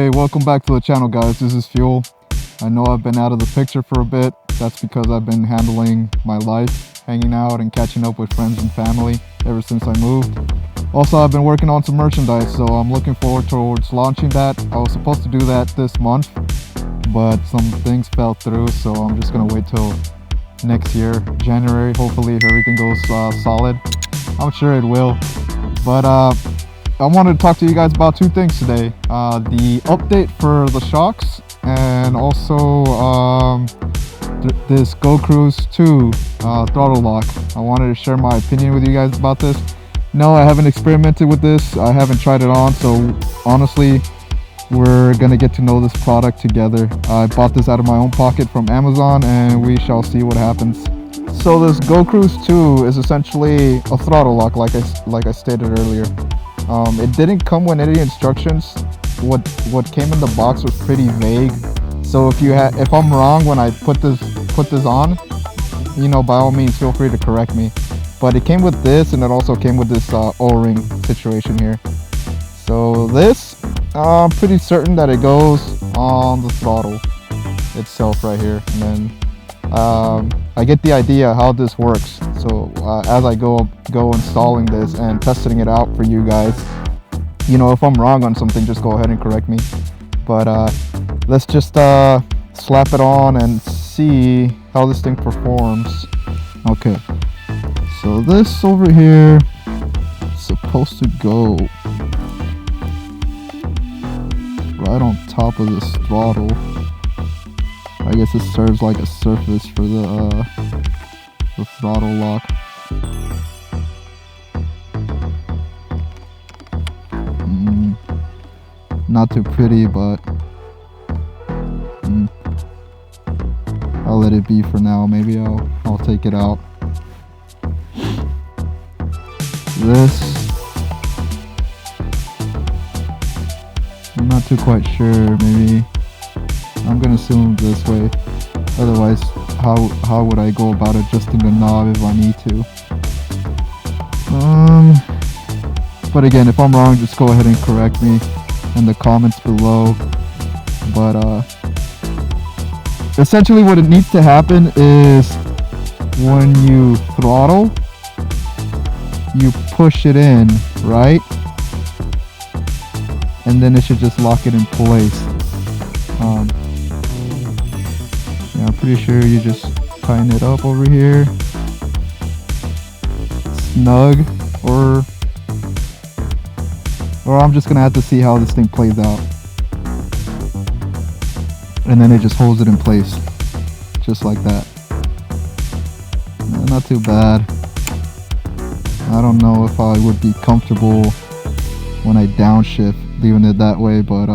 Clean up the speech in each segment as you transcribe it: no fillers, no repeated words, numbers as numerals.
Hey, welcome back to the channel, guys. This is Fuel. I know I've been out of the picture for a bit. That's because I've been handling my life, hanging out and catching up with friends and family ever since I moved. Also, I've been working on some merchandise, so I'm looking forward towards launching that. I was supposed to do that this month, but some things fell through, so I'm just gonna wait till next year, January. Hopefully, if everything goes solid. I'm sure it will. But I wanted to talk to you guys about two things today. The update for the shocks, and also this GoCruise 2 throttle lock. I wanted to share my opinion with you guys about this. No, I haven't experimented with this. I haven't tried it on, so honestly, we're gonna get to know this product together. I bought this out of my own pocket from Amazon, and we shall see what happens. So this GoCruise 2 is essentially a throttle lock, like I stated earlier. It didn't come with any instructions. What came in the box was pretty vague. So if I'm wrong when I put this on, you know, by all means feel free to correct me. But it came with this, and it also came with this O-ring situation here. So this, I'm pretty certain that it goes on the throttle itself right here, and then I get the idea how this works. So as I go installing this and testing it out for you guys, you know, if I'm wrong on something, just go ahead and correct me. But let's just slap it on and see how this thing performs. Okay, so this over here is supposed to go right on top of this throttle. I guess it serves like a surface for the throttle lock. Not too pretty, but I'll let it be for now. Maybe I'll take it out. This, I'm not too quite sure. Maybe I'm gonna assume this way. Otherwise, how would I go about adjusting the knob if I need to? But again, if I'm wrong, just go ahead and correct me in the comments below. But essentially what it needs to happen is when you throttle, you push it in, right? And then it should just lock it in place. Yeah, I'm pretty sure you just tighten it up over here, snug, or I'm just gonna have to see how this thing plays out. And then it just holds it in place, just like that. Not too bad. I don't know if I would be comfortable when I downshift leaving it that way, but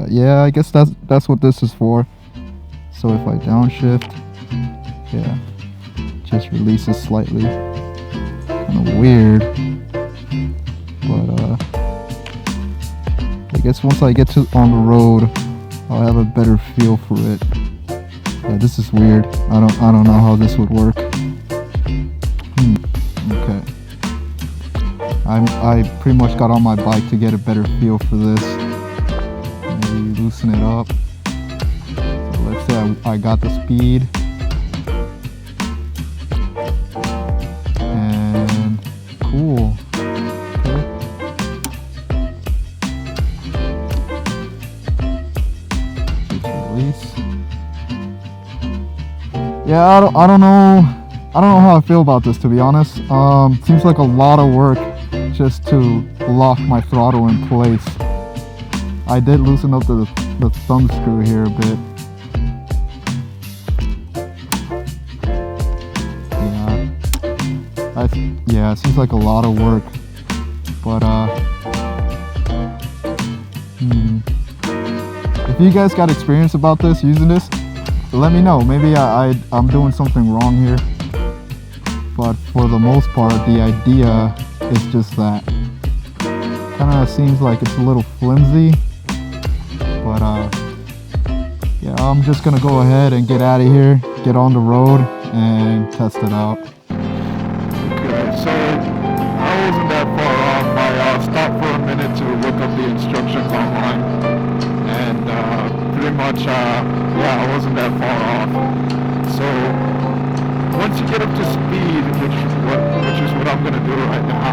yeah, I guess that's what this is for. So if I downshift, yeah, just releases slightly. Kind of weird, but I guess once I get on the road, I'll have a better feel for it. Yeah, this is weird. I don't know how this would work. Okay. I pretty much got on my bike to get a better feel for this. Maybe loosen it up. So let's say I got the speed. And cool. Okay. Just release. Yeah, I don't know how I feel about this, to be honest. Seems like a lot of work just to lock my throttle in place. I did loosen up the thumb screw here a bit. Yeah, it seems like a lot of work. But if you guys got experience about this, using this, let me know. Maybe I'm doing something wrong here. But for the most part, the idea is just that. Kind of seems like it's a little flimsy, but yeah, I'm just gonna go ahead and get out of here, get on the road, and test it out. Okay, so I wasn't that far off. I stopped for a minute to look up the instructions online. much, yeah, I wasn't that far off. So once you get up to speed, which is what I'm gonna do right now,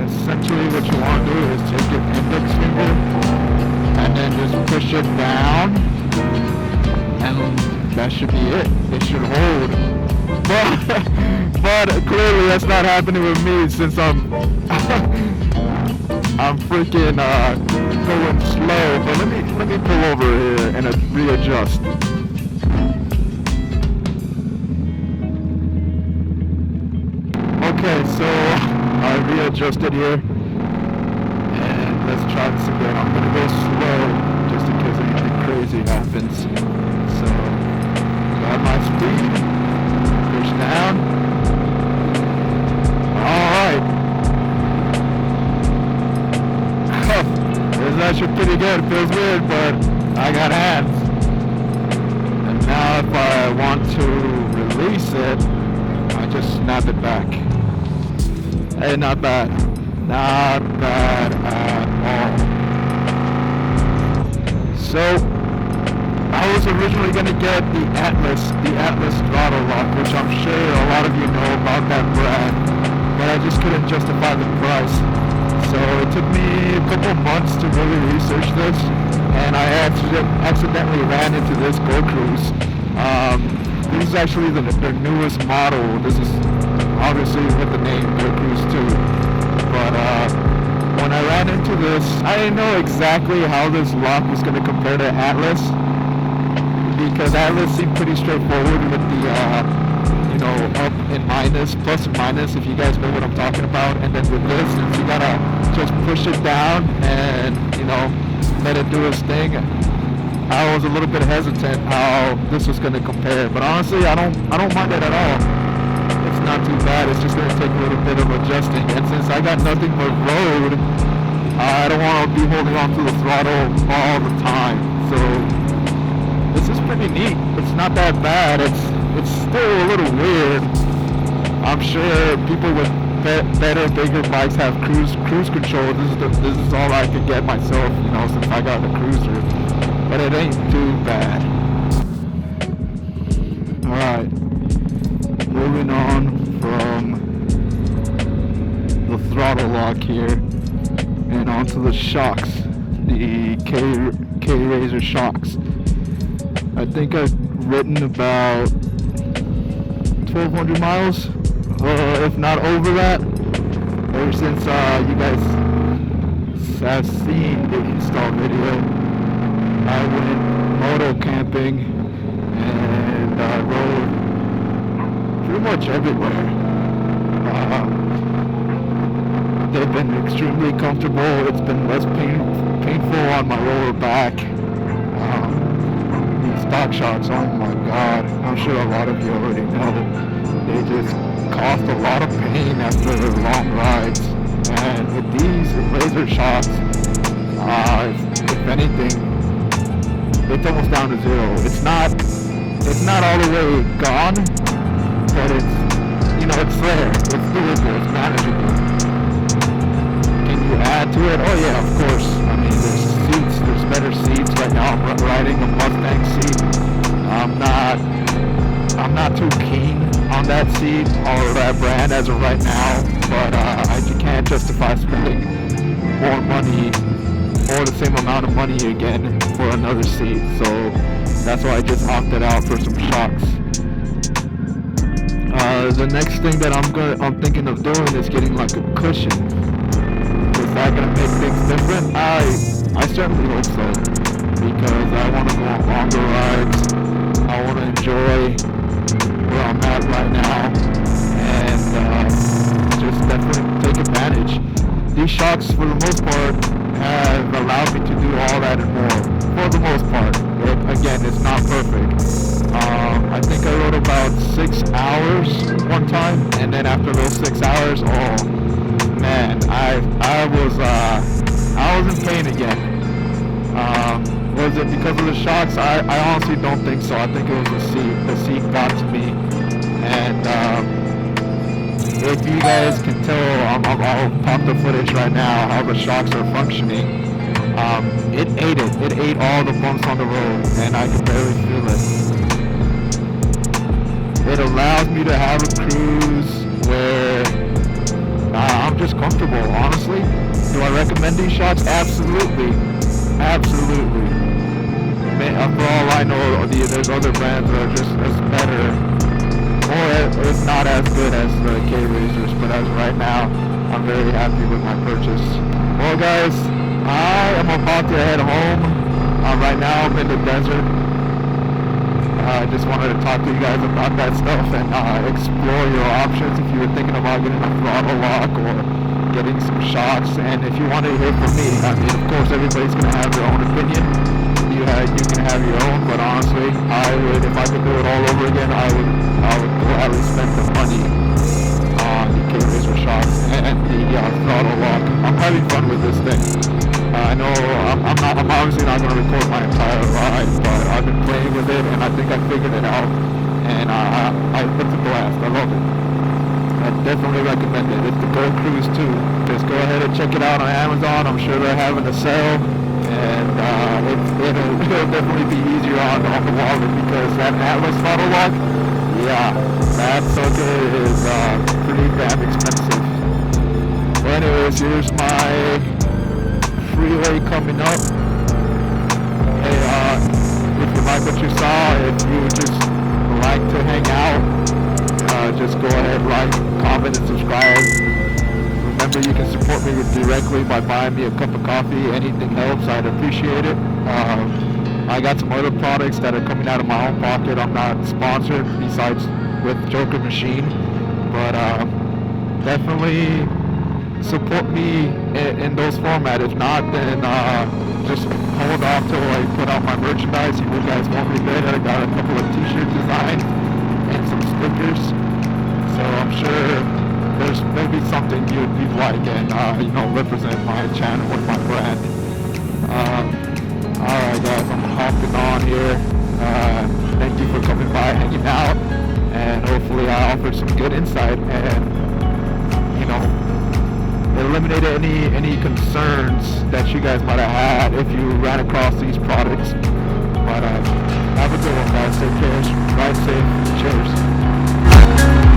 essentially what you want to do is take your index finger and then just push it down, and that should be it. It should hold. But clearly that's not happening with me, since I'm I'm freaking going slow. But let me pull over here and readjust. Okay, so I readjusted here, and let's try this again. I'm gonna go slow just in case anything crazy happens. So got my speed, push down. Alright. It's actually pretty good. Feels weird, but I got hands. And now if I want to release it, I just snap it back. Hey, not bad. Not bad at all. So I was originally gonna get the Atlas throttle lock, which I'm sure a lot of you know about that brand, but I just couldn't justify the price. So it took me a couple months to really research this, and I accidentally ran into this GoCruise. This is actually their newest model. This is obviously with the name GoCruise 2. But when I ran into this, I didn't know exactly how this lock was going to compare to Atlas, because Atlas seemed pretty straightforward with the up and minus, plus and minus, if you guys know what I'm talking about. And then with this, since you gotta just push it down and let it do its thing, I was a little bit hesitant how this was going to compare. But honestly, I don't mind it at all. It's not too bad. It's just going to take a little bit of adjusting, and since I got nothing but road, I don't want to be holding on to the throttle all the time. So this is pretty neat. It's not that bad. It's still a little weird. I'm sure people with better, bigger bikes have cruise control. This is all I could get myself, since I got the cruiser. But it ain't too bad. Alright, moving on from the throttle lock here and onto the shocks, the K-Razor shocks. I think I've ridden about 1,200 miles, if not over that, ever since you guys have seen the install video. I went moto camping, and I rode pretty much everywhere. They've been extremely comfortable. It's been less painful on my lower back. These stock shocks, oh my god, I'm sure a lot of you already know, they just cause a lot of pain after long rides. And with these laser shocks, if anything, it's almost down to zero. It's not all the way gone, but it's there. It's doable. It's manageable. Can you add to it? Oh yeah, of course. I mean, there's seats. There's better seats. Right now, I'm riding a Mustang seat. I'm not too keen on that seat or that brand as of right now, but I can't justify spending more money or the same amount of money again for another seat, so that's why I just opted out for some shocks. The next thing that I'm thinking of doing is getting like a cushion. Is that gonna make things different? I certainly hope so, because I want to go on longer rides. I want to enjoy where I'm at right now, and just definitely take advantage. These shocks, for the most part, have allowed me to do all that and more. For the most part. Again, it's not perfect. I think I rode about 6 hours one time, and then after those 6 hours, oh man, I was in pain again. Was it because of the shocks? I honestly don't think so. I think it was the seat. The seat got to me, and if you guys can tell, I'll pop the footage right now how the shocks are functioning. It ate it. It ate all the bumps on the road, and I can barely feel it. It allows me to have a cruise where I'm just comfortable, honestly. Do I recommend these shots? Absolutely. Absolutely. For all I know, there's other brands that are just as better, or if not as good as the K-Razors, but as right now, I'm very happy with my purchase. Well guys, I am about to head home. Right now I'm in the desert. I just wanted to talk to you guys about that stuff and explore your options if you were thinking about getting a throttle lock or getting some shots. And if you want to hear from me, I mean, of course, everybody's going to have their own opinion. You can have your own, but honestly, if I could do it all over again, I would gladly spend the money on the K-Razor shots and the throttle lock. I'm having fun with this thing. I know I'm obviously not going to record my entire ride, but I've been playing with it and I think I figured it out, and it's a blast. I love it. I definitely recommend it. It's the GoCruise 2. Just go ahead and check it out on Amazon. I'm sure they're having a sale, and it'll definitely be easier on the wallet, because that Atlas throttle lock, yeah, that sucker is pretty damn expensive. Well, anyways, here's my freeway coming up. Hey, if you like what you saw, if you just like to hang out, just go ahead, like, comment, and subscribe. Remember, you can support me directly by buying me a cup of coffee. Anything helps, I'd appreciate it. I got some other products that are coming out of my own pocket. I'm not sponsored besides with Joker Machine, but definitely support me in those formats. If not, then just hold off till I put out my merchandise. If you guys want me there, I got a couple of t-shirt designs and some stickers, so I'm sure there's maybe something you'd like and represent my channel with my brand. Alright guys, I'm hopping on here. Thank you for coming by, hanging out, and hopefully I offered some good insight and eliminated any concerns that you guys might have had if you ran across these products. But have a good one guys, take care, ride safe, cheers.